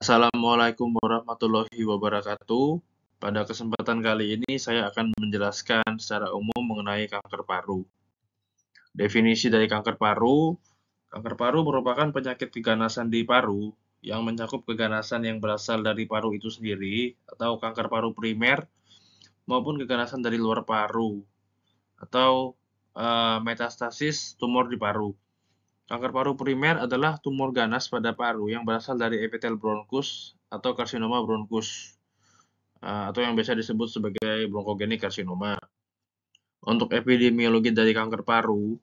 Assalamualaikum warahmatullahi wabarakatuh. Pada kesempatan kali ini saya akan menjelaskan secara umum mengenai kanker paru. Definisi dari kanker paru merupakan penyakit keganasan di paru yang mencakup keganasan yang berasal dari paru itu sendiri atau kanker paru primer maupun keganasan dari luar paru atau metastasis tumor di paru. Kanker paru primer adalah tumor ganas pada paru yang berasal dari epitel bronkus atau karsinoma bronkus, atau yang biasa disebut sebagai bronkogenik karsinoma. Untuk epidemiologi dari kanker paru,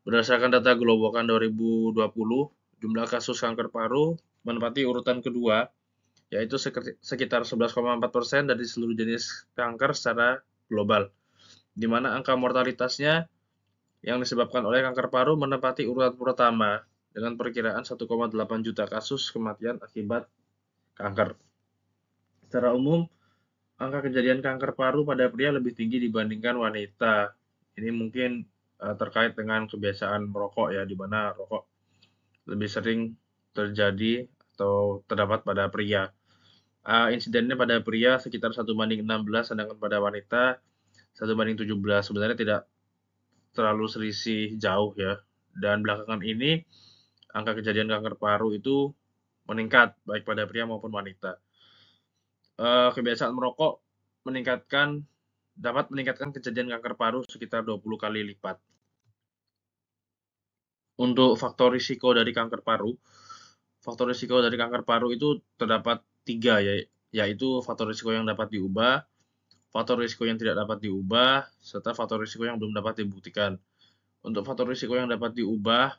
berdasarkan data Globokan 2020, jumlah kasus kanker paru menempati urutan kedua, yaitu sekitar 11,4% dari seluruh jenis kanker secara global, di mana angka mortalitasnya yang disebabkan oleh kanker paru menempati urutan pertama dengan perkiraan 1,8 juta kasus kematian akibat kanker. Secara umum, angka kejadian kanker paru pada pria lebih tinggi dibandingkan wanita. Ini mungkin terkait dengan kebiasaan merokok ya, di mana rokok lebih sering terjadi atau terdapat pada pria. Insidennya pada pria sekitar 1:16, sedangkan pada wanita 1:17. Sebenarnya tidak terlalu selisih jauh ya. Dan belakangan ini angka kejadian kanker paru itu meningkat baik pada pria maupun wanita. Kebiasaan merokok dapat meningkatkan kejadian kanker paru sekitar 20 kali lipat. Untuk faktor risiko dari kanker paru itu terdapat 3, yaitu faktor risiko yang dapat diubah, faktor risiko yang tidak dapat diubah, serta faktor risiko yang belum dapat dibuktikan. Untuk faktor risiko yang dapat diubah,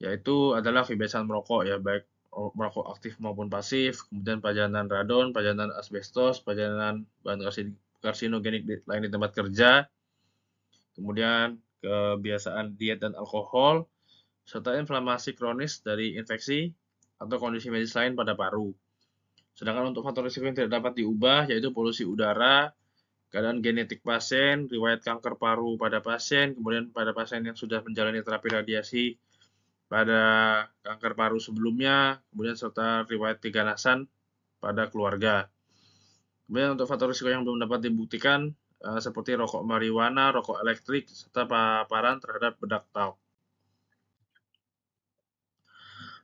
yaitu adalah kebiasaan merokok ya, baik merokok aktif maupun pasif, kemudian pajanan radon, pajanan asbestos, pajanan bahan karsinogenik lain di tempat kerja, kemudian kebiasaan diet dan alkohol, serta inflamasi kronis dari infeksi atau kondisi medis lain pada paru. Sedangkan untuk faktor risiko yang tidak dapat diubah, yaitu polusi udara, keadaan genetik pasien, riwayat kanker paru pada pasien, kemudian pada pasien yang sudah menjalani terapi radiasi pada kanker paru sebelumnya, kemudian serta riwayat keganasan pada keluarga. Kemudian untuk faktor risiko yang belum dapat dibuktikan, seperti rokok marijuana, rokok elektrik, serta paparan terhadap bedak talk.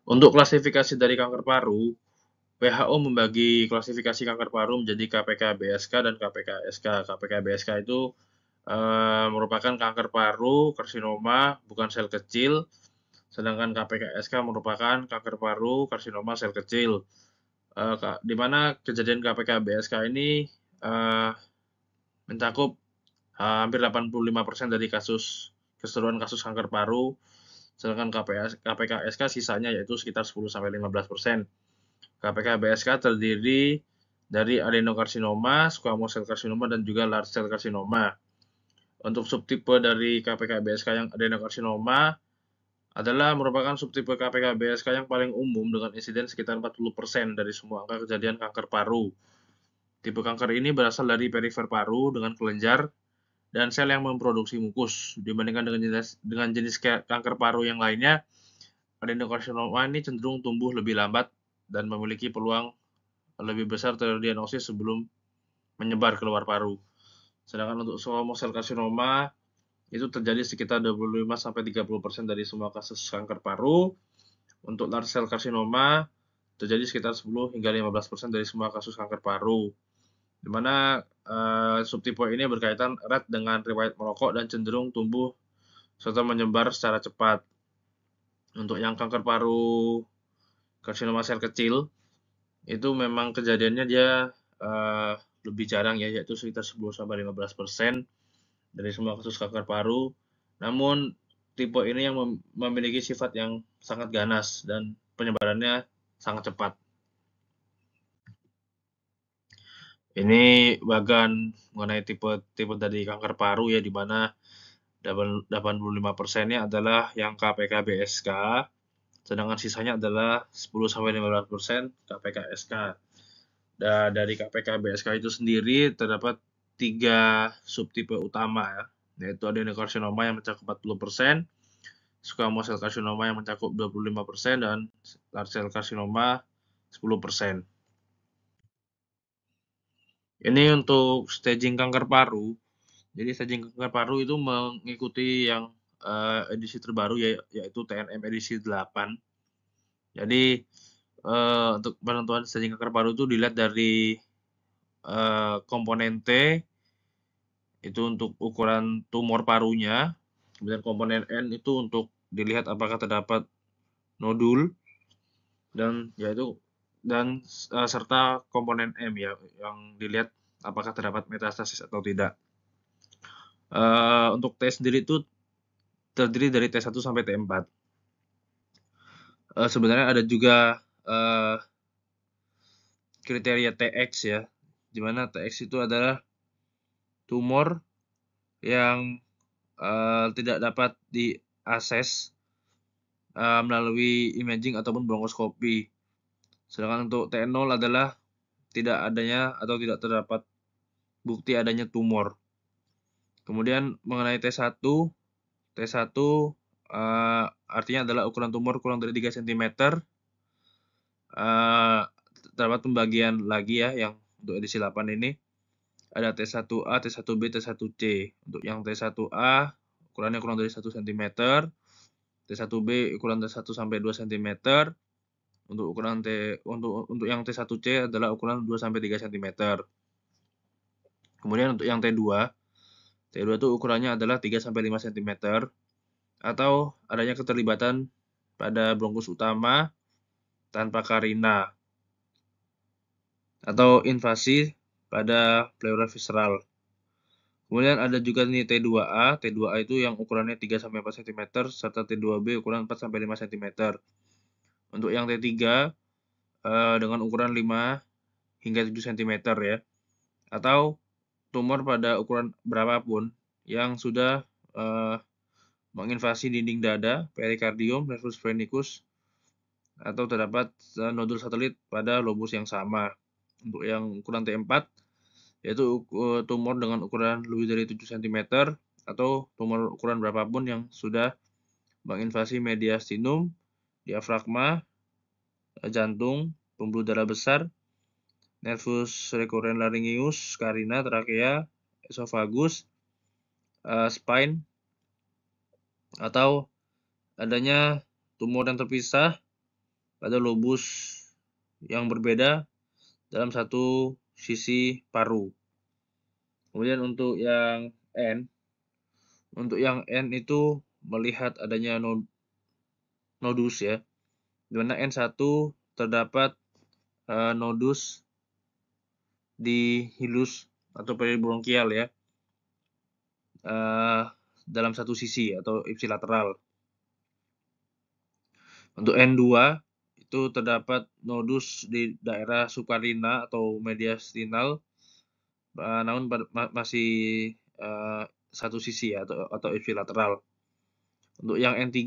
Untuk klasifikasi dari kanker paru, WHO membagi klasifikasi kanker paru menjadi KPK-BSK dan KPK-SK. KPK-BSK itu merupakan kanker paru, karsinoma, bukan sel kecil, sedangkan KPK-SK merupakan kanker paru, karsinoma sel kecil. Di mana kejadian KPK-BSK ini mencakup hampir 85% dari keseluruhan kasus kanker paru, sedangkan KPK-SK sisanya yaitu sekitar 10-15%. KPK-BSK terdiri dari adenokarsinoma, squamous cell carcinoma, dan juga large cell carcinoma. Untuk subtipe dari KPK-BSK yang adenokarsinoma adalah merupakan subtipe KPK-BSK yang paling umum dengan insiden sekitar 40% dari semua angka kejadian kanker paru. Tipe kanker ini berasal dari perifer paru dengan kelenjar dan sel yang memproduksi mukus. Dibandingkan dengan jenis kanker paru yang lainnya, adenokarsinoma ini cenderung tumbuh lebih lambat dan memiliki peluang lebih besar terdiagnosis sebelum menyebar keluar paru. Sedangkan untuk squamous cell carcinoma itu terjadi sekitar 25-30% dari semua kasus kanker paru. Untuk large cell carcinoma terjadi sekitar 10-15% dari semua kasus kanker paru. Di mana subtipe ini berkaitan erat dengan riwayat merokok dan cenderung tumbuh serta menyebar secara cepat. Untuk yang kanker paru karsinoma sel kecil, itu memang kejadiannya dia lebih jarang ya, yaitu sekitar 10-15% dari semua kasus kanker paru. Namun tipe ini yang memiliki sifat yang sangat ganas dan penyebarannya sangat cepat. Ini bagan mengenai tipe dari kanker paru ya, di mana 85%-nya adalah yang KPK-BSK, sedangkan sisanya adalah 10-15% KPK-SK. Dan dari KPK-BSK itu sendiri terdapat 3 subtipe utama ya, yaitu adenokarsinoma yang mencakup 40%, squamous cell carcinoma yang mencakup 25%, dan large cell carcinoma 10%. Ini untuk staging kanker paru. Jadi staging kanker paru itu mengikuti yang edisi terbaru yaitu TNM edisi 8. Jadi untuk penentuan staging kanker paru itu dilihat dari komponen T itu untuk ukuran tumor parunya, kemudian komponen N itu untuk dilihat apakah terdapat nodul dan serta komponen M ya yang dilihat apakah terdapat metastasis atau tidak. Untuk T sendiri itu terdiri dari T1 sampai T4. Sebenarnya ada juga kriteria TX ya, di mana TX itu adalah tumor yang tidak dapat diakses melalui imaging ataupun bronkoskopi. Sedangkan untuk T0 adalah tidak adanya atau tidak terdapat bukti adanya tumor. Kemudian mengenai T1 artinya adalah ukuran tumor kurang dari 3 cm. Terdapat pembagian lagi ya yang untuk edisi 8 ini. Ada T1A, T1B, T1C. Untuk yang T1A ukurannya kurang dari 1 cm. T1B ukuran dari 1 sampai 2 cm. Untuk yang T1C adalah ukuran 2 sampai 3 cm. Kemudian untuk yang T2 itu ukurannya adalah 3 sampai 5 cm atau adanya keterlibatan pada bronkus utama tanpa karina atau invasi pada pleura visceral. Kemudian ada juga nih T2A. T2A itu yang ukurannya 3 sampai 4 cm serta T2B ukuran 4 sampai 5 cm. Untuk yang T3 dengan ukuran 5 hingga 7 cm ya. Atau tumor pada ukuran berapapun yang sudah menginvasi dinding dada, perikardium, nervus phrenikus atau terdapat nodul satelit pada lobus yang sama. Untuk yang ukuran T4 yaitu tumor dengan ukuran lebih dari 7 cm atau tumor ukuran berapapun yang sudah menginvasi mediastinum, diafragma, jantung, pembuluh darah besar, nervus recurrens laryngeus, karina, trakea, esofagus, spine, atau adanya tumor yang terpisah pada lobus yang berbeda dalam satu sisi paru. Kemudian untuk yang N itu melihat adanya nodus ya, di mana N1 terdapat nodus di hilus atau peribronkial ya, dalam satu sisi atau ipsilateral. Untuk N2 itu terdapat nodus di daerah subkarina atau mediastinal, namun masih satu sisi ya, atau ipsilateral. Untuk yang N3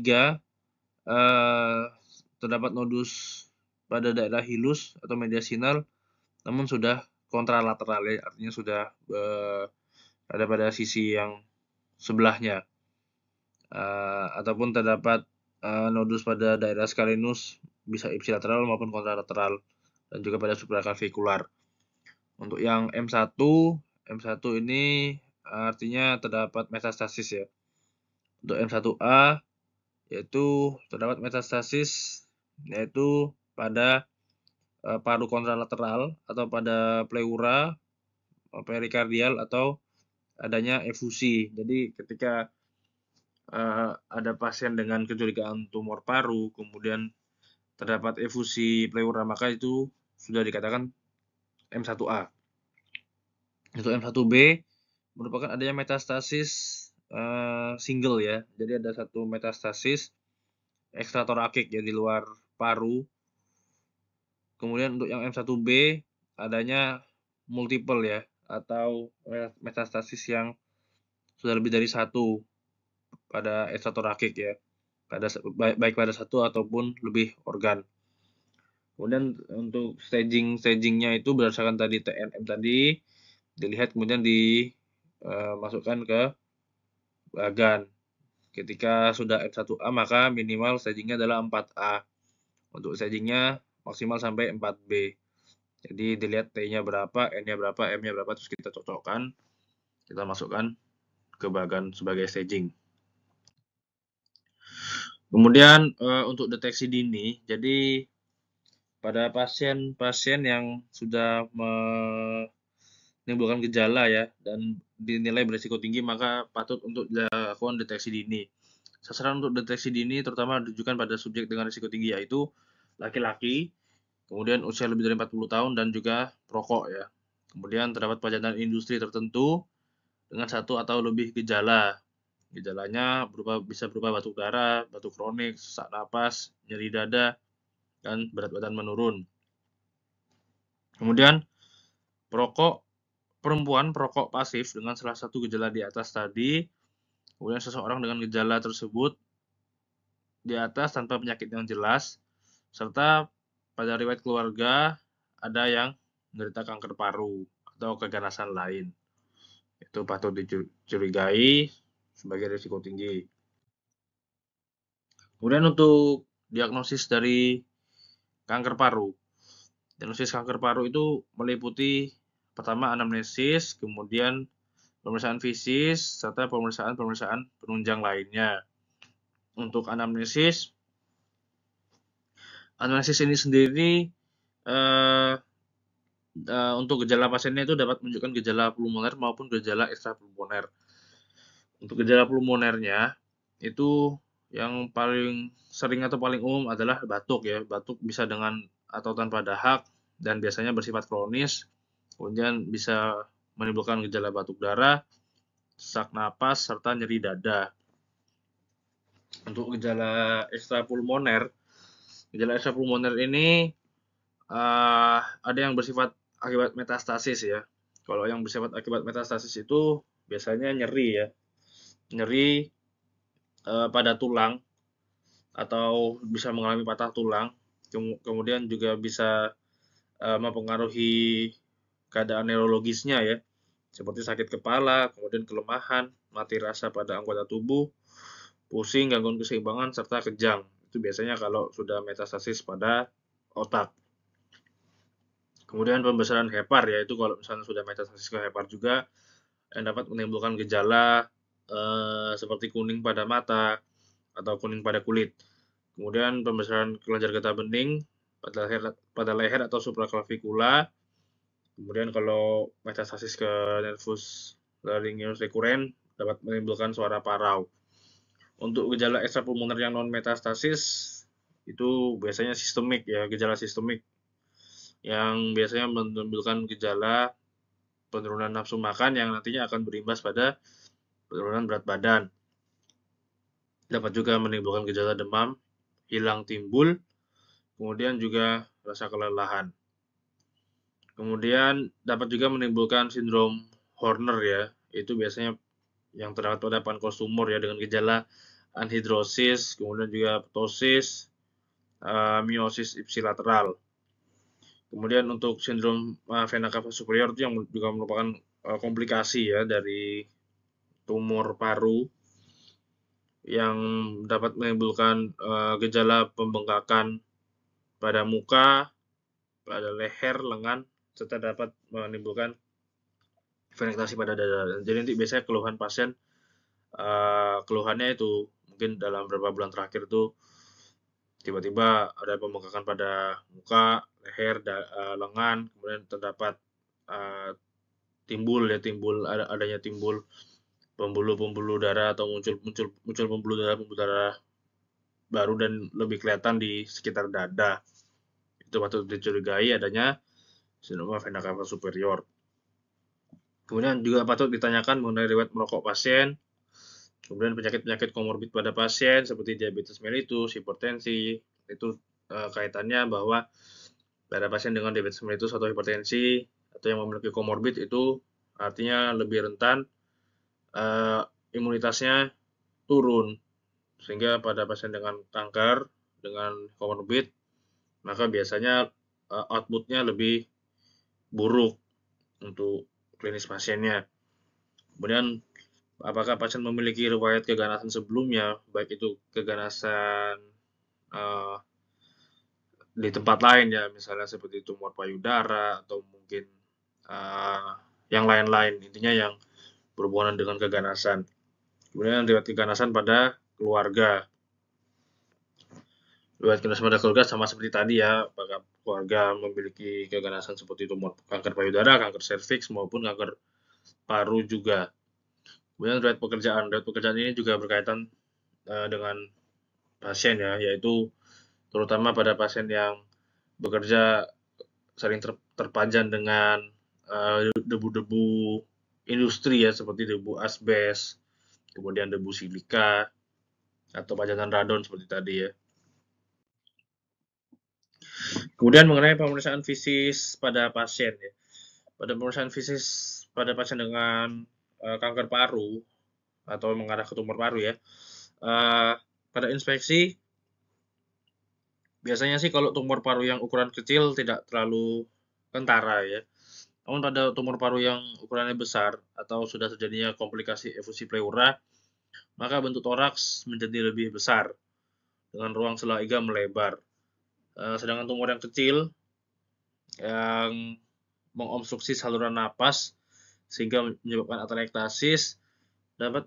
terdapat nodus pada daerah hilus atau mediastinal, namun sudah kontralateral ya, artinya sudah ada pada sisi yang sebelahnya. Ataupun terdapat nodus pada daerah scalenus bisa ipsilateral maupun kontralateral dan juga pada supraclavikular. Untuk yang M1 ini artinya terdapat metastasis ya. Untuk M1A yaitu terdapat metastasis yaitu pada paru kontralateral atau pada pleura, perikardial atau adanya efusi. Jadi ketika ada pasien dengan kecurigaan tumor paru, kemudian terdapat efusi pleura, maka itu sudah dikatakan M1A. Untuk M1B merupakan adanya metastasis single ya. Jadi ada satu metastasis ekstratorakik ya di luar paru. Kemudian untuk yang M1B adanya multiple ya, atau metastasis yang sudah lebih dari satu pada ekstratorakik ya, baik pada satu ataupun lebih organ. Kemudian untuk stagingnya itu berdasarkan tadi TNM tadi dilihat, kemudian dimasukkan ke bagan. Ketika sudah F1A maka minimal stagingnya adalah 4A. Untuk stagingnya maksimal sampai 4B. Jadi dilihat T-nya berapa, N-nya berapa, M-nya berapa, terus kita cocokkan, kita masukkan ke bagan sebagai staging. Kemudian untuk deteksi dini, jadi pada pasien-pasien yang sudah menimbulkan gejala ya dan dinilai berisiko tinggi, maka patut untuk dilakukan deteksi dini. Sasaran untuk deteksi dini terutama ditujukan pada subjek dengan risiko tinggi, yaitu laki-laki, kemudian usia lebih dari 40 tahun, dan juga perokok ya. Kemudian terdapat pelajaran industri tertentu dengan satu atau lebih gejala. Gejalanya bisa berupa batuk darah, batuk kronik, sesak napas, nyeri dada, dan berat badan menurun. Kemudian perempuan perokok pasif dengan salah satu gejala di atas tadi, kemudian seseorang dengan gejala tersebut di atas tanpa penyakit yang jelas, serta pada riwayat keluarga ada yang menderita kanker paru atau keganasan lain. Itu patut dicurigai sebagai risiko tinggi. Kemudian untuk diagnosis dari kanker paru. Diagnosis kanker paru itu meliputi pertama anamnesis, kemudian pemeriksaan fisis, serta pemeriksaan penunjang lainnya. Untuk anamnesis ini sendiri untuk gejala pasiennya itu dapat menunjukkan gejala pulmoner maupun gejala ekstrapulmoner. Untuk gejala pulmonernya itu yang paling sering atau paling umum adalah batuk ya. Batuk bisa dengan atau tanpa dahak dan biasanya bersifat kronis. Kemudian bisa menimbulkan gejala batuk darah, sesak napas, serta nyeri dada. Untuk gejala ekstrapulmoner ini ada yang bersifat akibat metastasis ya. Kalau yang bersifat akibat metastasis itu biasanya nyeri ya. Nyeri pada tulang atau bisa mengalami patah tulang. Kemudian juga bisa mempengaruhi keadaan neurologisnya ya, seperti sakit kepala, kemudian kelemahan, mati rasa pada anggota tubuh, pusing, gangguan keseimbangan, serta kejang. Itu biasanya kalau sudah metastasis pada otak. Kemudian pembesaran hepar, yaitu kalau misalnya sudah metastasis ke hepar juga, yang dapat menimbulkan gejala seperti kuning pada mata atau kuning pada kulit. Kemudian pembesaran kelenjar getah bening pada leher atau supraklavikula. Kemudian kalau metastasis ke nervus laryngeus recurrens dapat menimbulkan suara parau. Untuk gejala ekstrapulmoner yang non metastasis itu biasanya sistemik ya, gejala sistemik yang biasanya menimbulkan gejala penurunan nafsu makan yang nantinya akan berimbas pada penurunan berat badan. Dapat juga menimbulkan gejala demam, hilang timbul, kemudian juga rasa kelelahan. Kemudian dapat juga menimbulkan sindrom Horner ya, itu biasanya yang terdapat pada pankreas tumor ya dengan gejala anhidrosis, kemudian juga ptosis, miosis ipsilateral. Kemudian untuk sindrom vena cava superior itu yang juga merupakan komplikasi ya dari tumor paru yang dapat menimbulkan gejala pembengkakan pada muka, pada leher, lengan, serta dapat menimbulkan venektasi pada dada. Jadi nanti biasanya keluhan pasien, keluhannya itu mungkin dalam beberapa bulan terakhir itu tiba-tiba ada pembengkakan pada muka, leher, lengan, kemudian terdapat adanya timbul pembuluh darah atau muncul pembuluh darah baru dan lebih kelihatan di sekitar dada. Itu patut dicurigai adanya sindrom vena cava superior. Kemudian juga patut ditanyakan mengenai riwayat merokok pasien, kemudian penyakit-penyakit komorbid pada pasien seperti diabetes mellitus, hipertensi. Itu kaitannya bahwa pada pasien dengan diabetes mellitus atau hipertensi atau yang memiliki komorbid itu artinya lebih rentan imunitasnya turun, sehingga pada pasien dengan kanker dengan komorbid maka biasanya outputnya lebih buruk untuk klinis pasiennya. Kemudian apakah pasien memiliki riwayat keganasan sebelumnya, baik itu keganasan di tempat lain ya, misalnya seperti tumor payudara atau mungkin yang lain-lain, intinya yang berhubungan dengan keganasan. Kemudian riwayat keganasan pada keluarga. Riwayat keganasan pada keluarga sama seperti tadi ya, apakah keluarga memiliki keganasan seperti tumor kanker payudara, kanker serviks maupun kanker paru juga. Kemudian riwayat pekerjaan. Riwayat pekerjaan ini juga berkaitan dengan pasien ya, yaitu terutama pada pasien yang bekerja sering terpajan dengan debu-debu industri ya, seperti debu asbes, kemudian debu silika, atau pajanan radon seperti tadi ya. Kemudian mengenai pemeriksaan fisis pada pasien ya. Pada pemeriksaan fisis pada pasien dengan kanker paru atau mengarah ke tumor paru ya. Pada inspeksi biasanya sih kalau tumor paru yang ukuran kecil tidak terlalu kentara ya. Namun pada tumor paru yang ukurannya besar atau sudah terjadinya komplikasi efusi pleura, maka bentuk toraks menjadi lebih besar dengan ruang sela iga melebar. Sedangkan tumor yang kecil yang mengobstruksi saluran napas sehingga menyebabkan atelektasis dapat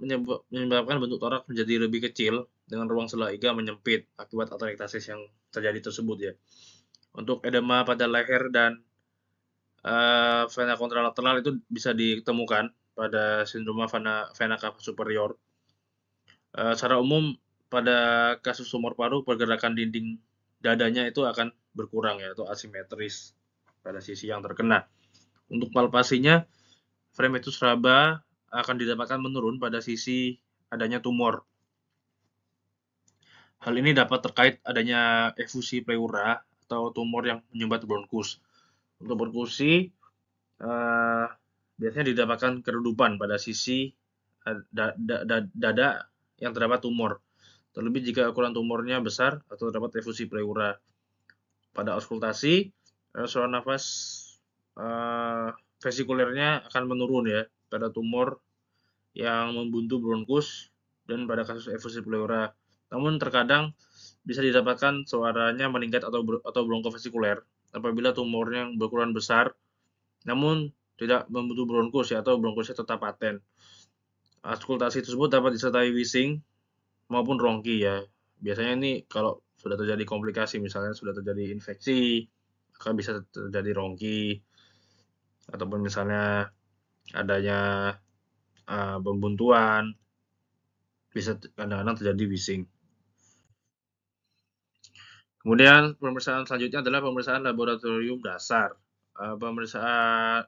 menyebabkan bentuk toraks menjadi lebih kecil dengan ruang sela iga menyempit akibat atelektasis yang terjadi tersebut ya. Untuk edema pada leher dan vena kontralateral itu bisa ditemukan pada sindroma vena cava superior. Secara umum pada kasus tumor paru pergerakan dinding dadanya itu akan berkurang ya, atau asimetris pada sisi yang terkena. Untuk palpasinya, fremetus raba akan didapatkan menurun pada sisi adanya tumor. Hal ini dapat terkait adanya efusi pleura atau tumor yang menyumbat bronkus. Untuk perkusi, biasanya didapatkan keredupan pada sisi dada yang terdapat tumor. Terlebih jika ukuran tumornya besar atau terdapat efusi pleura. Pada auskultasi, saluran nafas vesikulernya akan menurun ya pada tumor yang membuntu bronkus dan pada kasus efusi pleura. Namun terkadang bisa didapatkan suaranya meningkat atau bronkofesikuler apabila tumornya yang berukuran besar namun tidak membentuk bronkus ya, atau bronkusnya tetap paten. Auskultasi tersebut dapat disertai wheezing maupun rongki ya. Biasanya ini kalau sudah terjadi komplikasi, misalnya sudah terjadi infeksi, maka bisa terjadi rongki, ataupun misalnya adanya pembuntuan, bisa kadang-kadang terjadi wheezing. Kemudian pemeriksaan selanjutnya adalah pemeriksaan laboratorium dasar. Pemeriksaan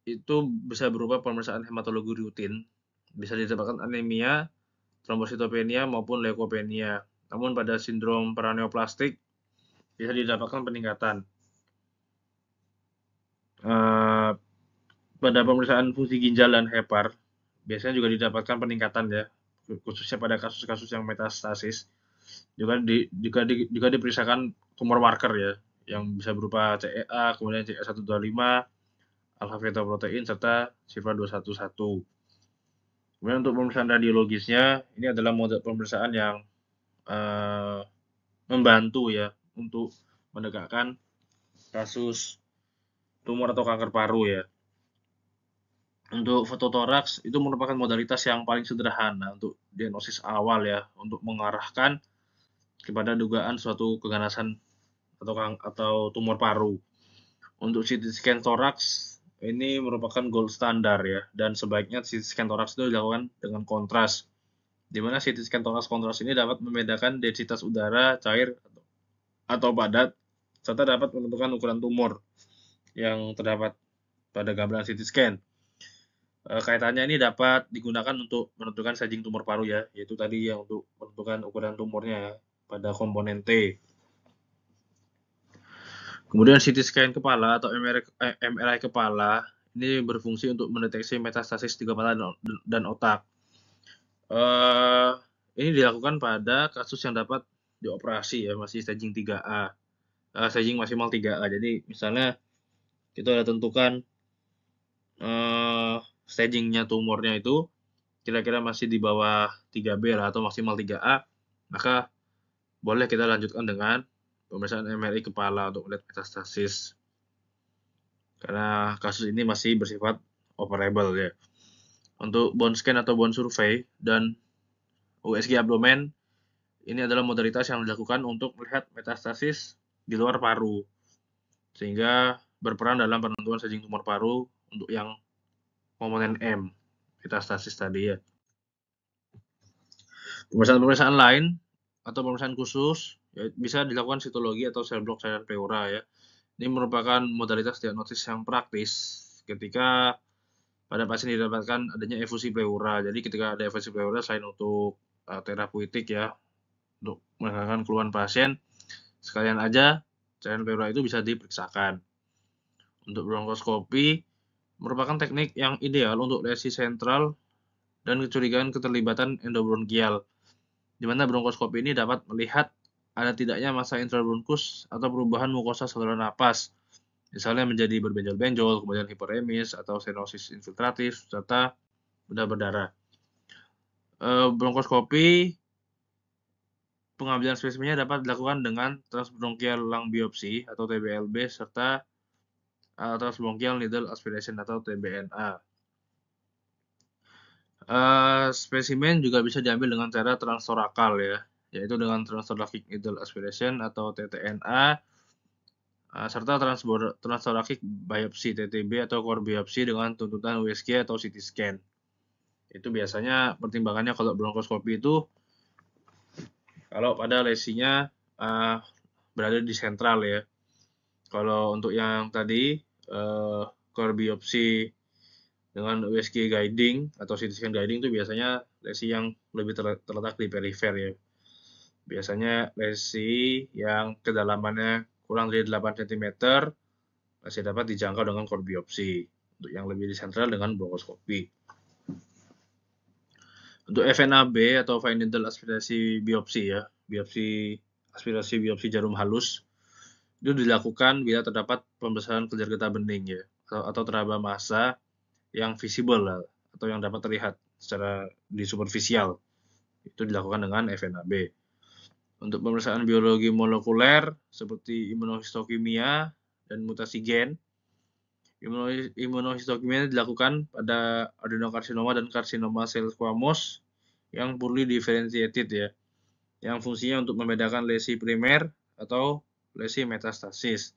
itu bisa berupa pemeriksaan hematologi rutin, bisa disebabkan anemia, trombositopenia maupun leukopenia. Namun pada sindrom paraneoplastik bisa didapatkan peningkatan. Pada pemeriksaan fungsi ginjal dan hepar biasanya juga didapatkan peningkatan ya, khususnya pada kasus-kasus yang metastasis. Juga diperiksakan tumor marker ya, yang bisa berupa CEA, kemudian CE125, alpha fetoprotein serta CIFAR211. Kemudian untuk pemeriksaan radiologisnya, ini adalah mode pemeriksaan yang membantu ya untuk menegakkan kasus tumor atau kanker paru ya. Untuk fototoraks itu merupakan modalitas yang paling sederhana untuk diagnosis awal ya, untuk mengarahkan kepada dugaan suatu keganasan atau tumor paru. Untuk CT scan toraks ini merupakan gold standar ya, dan sebaiknya CT scan toraks itu dilakukan dengan kontras, di mana CT scan toraks kontras ini dapat membedakan densitas udara cair atau padat, serta dapat menentukan ukuran tumor yang terdapat pada gambaran CT scan. Kaitannya ini dapat digunakan untuk menentukan staging tumor paru ya, yaitu tadi yang untuk menentukan ukuran tumornya pada komponen T. Kemudian CT scan kepala atau MRI kepala ini berfungsi untuk mendeteksi metastasis di kepala dan otak. Ini dilakukan pada kasus yang dapat dioperasi ya, masih staging 3A. Staging maksimal 3A. Jadi misalnya kita sudah tentukan stagingnya tumornya itu kira-kira masih di bawah 3B lah, atau maksimal 3A, maka boleh kita lanjutkan dengan pemeriksaan MRI kepala untuk melihat metastasis. Karena kasus ini masih bersifat operable ya. Untuk bone scan atau bone survey dan USG abdomen, ini adalah modalitas yang dilakukan untuk melihat metastasis di luar paru, sehingga berperan dalam penentuan staging tumor paru untuk yang komponen M, metastasis tadi ya. Pemeriksaan-pemeriksaan lain atau pemeriksaan khusus ya, bisa dilakukan sitologi atau sel blok cairan pleura ya. Ini merupakan modalitas diagnosis yang praktis ketika pada pasien didapatkan adanya efusi pleura. Jadi ketika ada efusi pleura, selain untuk terapeutik ya, untuk meningkatkan keluhan pasien, sekalian aja cairan pleura itu bisa diperiksakan. Untuk bronkoskopi merupakan teknik yang ideal untuk lesi sentral dan kecurigaan keterlibatan endobronkial, di mana bronkoskopi ini dapat melihat ada tidaknya massa intrabronkus atau perubahan mukosa saluran napas, misalnya menjadi berbenjol-benjol, kemudian hiperemis atau stenosis infiltratif, serta bedah berdarah. Bronkoskopi pengambilan spesimennya dapat dilakukan dengan transbronchial lung biopsi atau TBLB serta transbronchial needle aspiration atau TBNA. Spesimen juga bisa diambil dengan cara transtorakal ya, yaitu dengan transthoracic needle aspiration atau TTNA, serta transthoracic biopsi TTB atau core biopsi dengan tuntutan USG atau CT scan. Itu biasanya pertimbangannya kalau bronkoskopi itu kalau pada lesinya berada di sentral ya. Kalau untuk yang tadi core biopsi dengan USG guiding atau CT scan guiding itu biasanya lesi yang lebih terletak di perifer ya. Biasanya lesi yang kedalamannya kurang dari 8 cm masih dapat dijangkau dengan core biopsi. Untuk yang lebih di sentral dengan bronkoskopi. Untuk FNAB atau fine needle aspirasi biopsi ya, aspirasi biopsi jarum halus itu dilakukan bila terdapat pembesaran kelenjar getah bening ya, atau teraba massa yang visible atau yang dapat terlihat secara di superficial. Itu dilakukan dengan FNAB. Untuk pemeriksaan biologi molekuler seperti imunohistokimia dan mutasi gen, imunohistokimia dilakukan pada adenokarsinoma dan karsinoma sel squamous yang poorly differentiated ya, yang fungsinya untuk membedakan lesi primer atau lesi metastasis.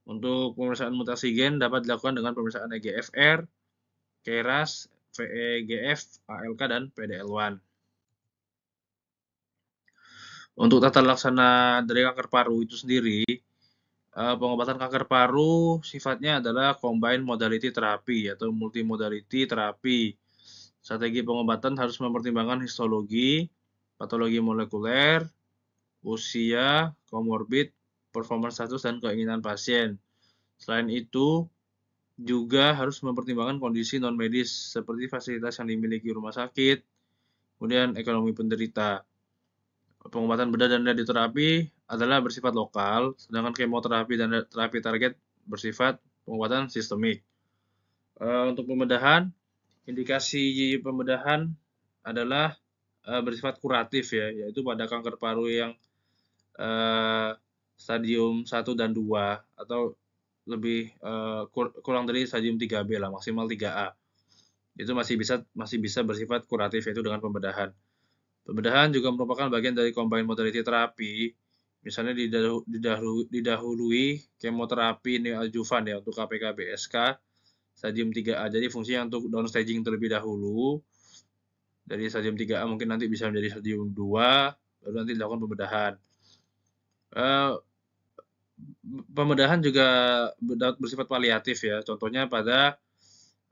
Untuk pemeriksaan mutasi gen dapat dilakukan dengan pemeriksaan EGFR, KRAS, VEGF, ALK, dan PDL1. Untuk tata laksana dari kanker paru itu sendiri, pengobatan kanker paru sifatnya adalah combined modality terapi atau multimodality terapi. Strategi pengobatan harus mempertimbangkan histologi, patologi molekuler, usia, komorbid, performance status, dan keinginan pasien. Selain itu, juga harus mempertimbangkan kondisi non-medis seperti fasilitas yang dimiliki rumah sakit, kemudian ekonomi penderita. Pengobatan bedah dan radioterapi adalah bersifat lokal, sedangkan kemoterapi dan terapi target bersifat pengobatan sistemik. Untuk pembedahan, indikasi pembedahan adalah bersifat kuratif ya, yaitu pada kanker paru yang stadium 1 dan 2 atau lebih kurang dari stadium 3B lah, maksimal 3A. Itu masih bisa bersifat kuratif, yaitu dengan pembedahan. Pembedahan juga merupakan bagian dari combined modality terapi, misalnya didahului kemoterapi neoadjuvan ya untuk KPK-BSK stadium 3A. Jadi fungsinya untuk downstaging terlebih dahulu. Dari stadium 3A mungkin nanti bisa menjadi stadium 2, baru nanti dilakukan pembedahan. Pembedahan juga bersifat paliatif ya, contohnya pada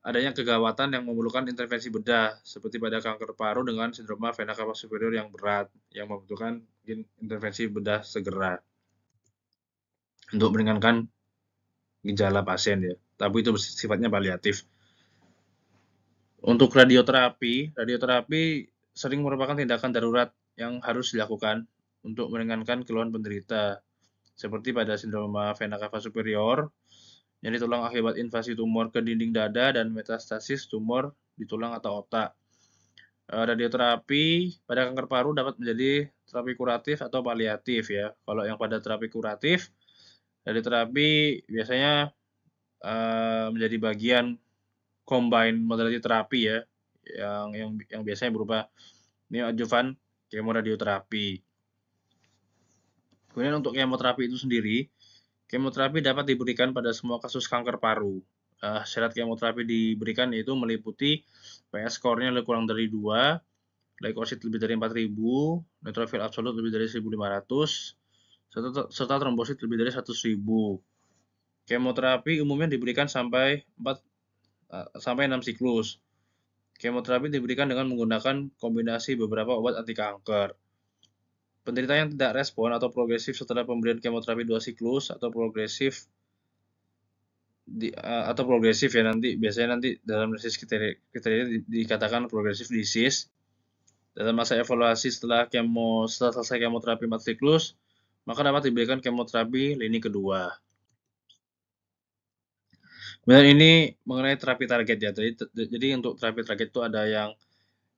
adanya kegawatan yang memerlukan intervensi bedah, seperti pada kanker paru dengan sindroma vena cava superior yang berat, yang membutuhkan intervensi bedah segera untuk meringankan gejala pasien ya, tapi itu sifatnya paliatif. Untuk radioterapi sering merupakan tindakan darurat yang harus dilakukan untuk meringankan keluhan penderita, seperti pada sindroma vena cava superior, nyeri tulang akibat invasi tumor ke dinding dada dan metastasis tumor di tulang atau otak. Radioterapi pada kanker paru dapat menjadi terapi kuratif atau paliatif ya. Kalau yang pada terapi kuratif, radioterapi biasanya menjadi bagian combine modality terapi ya, yang biasanya berupa neoadjuvan kemoradioterapi. Kemudian untuk kemoterapi itu sendiri, kemoterapi dapat diberikan pada semua kasus kanker paru. Syarat kemoterapi diberikan yaitu meliputi PS score-nya lebih kurang dari 2, leukosit lebih dari 4.000, neutrofil absolut lebih dari 1.500, serta trombosit lebih dari 100.000. Kemoterapi umumnya diberikan sampai 6 siklus. Kemoterapi diberikan dengan menggunakan kombinasi beberapa obat anti kanker. Penderita yang tidak respon atau progresif setelah pemberian kemoterapi 2 siklus atau progresif ya, biasanya dalam disease kriteria dikatakan progressive disease. Dalam masa evaluasi setelah selesai kemoterapi 4 siklus, maka dapat diberikan kemoterapi lini kedua. Kemudian ini mengenai terapi target ya. Jadi untuk terapi target itu ada yang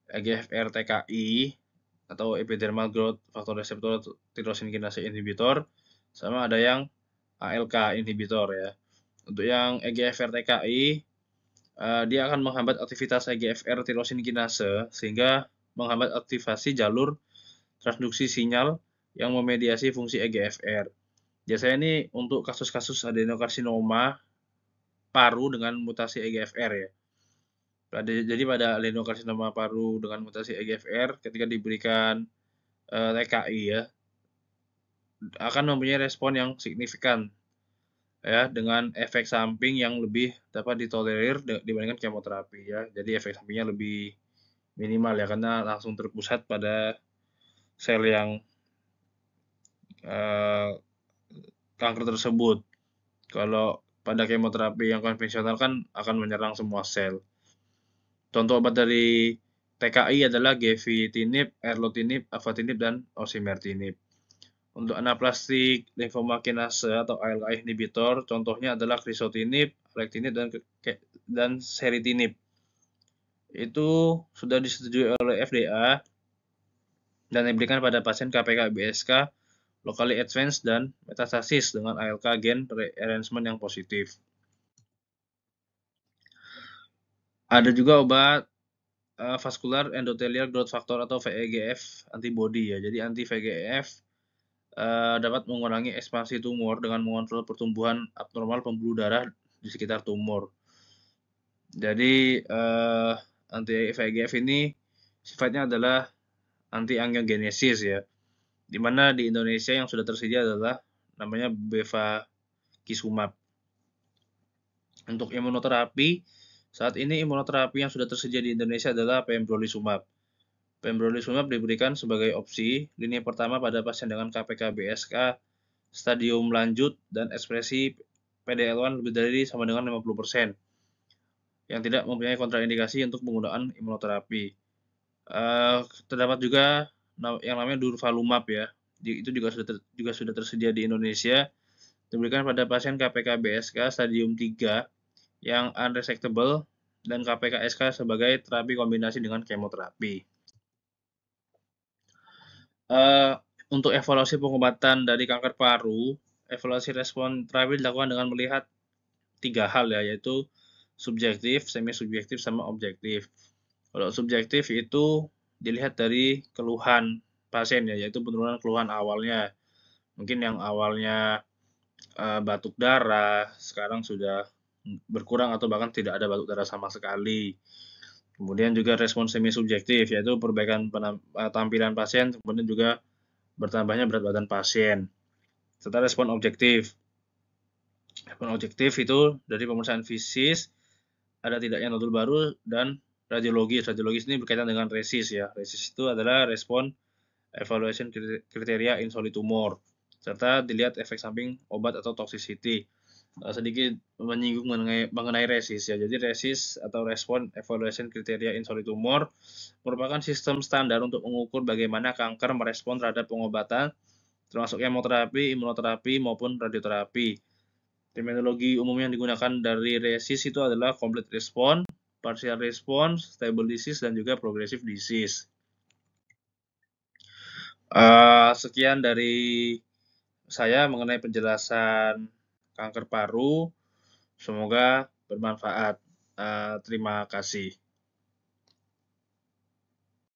EGFR TKI atau epidermal growth factor receptor tyrosine kinase inhibitor, sama ada yang ALK inhibitor ya. Untuk yang EGFR TKI, dia akan menghambat aktivitas EGFR tyrosine kinase sehingga menghambat aktivasi jalur transduksi sinyal yang memediasi fungsi EGFR. Biasanya ini untuk kasus-kasus adenokarsinoma paru dengan mutasi EGFR ya. Jadi pada adenokarsinoma paru dengan mutasi EGFR ketika diberikan TKI ya akan mempunyai respon yang signifikan ya dengan efek samping yang lebih dapat ditolerir dibandingkan kemoterapi ya. Jadi efek sampingnya lebih minimal ya karena langsung terpusat pada sel yang kanker tersebut. Kalau pada kemoterapi yang konvensional kan akan menyerang semua sel. Contoh obat dari TKI adalah gefitinib, erlotinib, afatinib, dan osimertinib. Untuk anaplastik lymphoma kinase atau ALK inhibitor, contohnya adalah krisotinib, alectinib, dan seritinib. Itu sudah disetujui oleh FDA dan diberikan pada pasien KPK-BSK locally advanced dan metastasis dengan ALK gen rearrangement yang positif. Ada juga obat vascular endothelial growth factor atau VEGF antibody ya. Jadi anti-VEGF dapat mengurangi ekspansi tumor dengan mengontrol pertumbuhan abnormal pembuluh darah di sekitar tumor. Jadi anti-VEGF ini sifatnya adalah anti-angiogenesis ya. Di mana di Indonesia yang sudah tersedia adalah namanya bevakizumab. Untuk imunoterapi, saat ini imunoterapi yang sudah tersedia di Indonesia adalah pembrolizumab. Pembrolizumab diberikan sebagai opsi lini pertama pada pasien dengan KPK-BSK stadium lanjut dan ekspresi PDL1 lebih dari sama dengan 50% yang tidak mempunyai kontraindikasi untuk penggunaan imunoterapi. Terdapat juga yang namanya durvalumab ya. Itu juga sudah tersedia di Indonesia. Diberikan pada pasien KPK-BSK stadium 3 yang unresectable dan KPK-SK sebagai terapi kombinasi dengan kemoterapi. Untuk evaluasi pengobatan dari kanker paru, evaluasi respon terapi dilakukan dengan melihat 3 hal ya, yaitu subjektif, semi subjektif, sama objektif. Kalau subjektif itu dilihat dari keluhan pasien ya, yaitu penurunan keluhan awalnya. Mungkin yang awalnya batuk darah, sekarang sudah berkurang atau bahkan tidak ada batuk darah sama sekali. Kemudian juga respon semi subjektif, yaitu perbaikan tampilan pasien, kemudian juga bertambahnya berat badan pasien. Serta respon objektif. Respon objektif itu dari pemeriksaan fisik, ada tidaknya nodul baru, dan radiologis. Radiologis ini berkaitan dengan resis ya. Resis itu adalah respon evaluation kriteria in solid tumor. Serta dilihat efek samping obat atau toxicity. Sedikit menyinggung mengenai resis ya. Jadi resis atau respon evaluation kriteria in solid tumor merupakan sistem standar untuk mengukur bagaimana kanker merespon terhadap pengobatan termasuk kemoterapi, imunoterapi maupun radioterapi. Terminologi umum yang digunakan dari resis itu adalah complete response, partial response, stable disease, dan juga progressive disease. Sekian dari saya mengenai penjelasan kanker paru. Semoga bermanfaat. Terima kasih.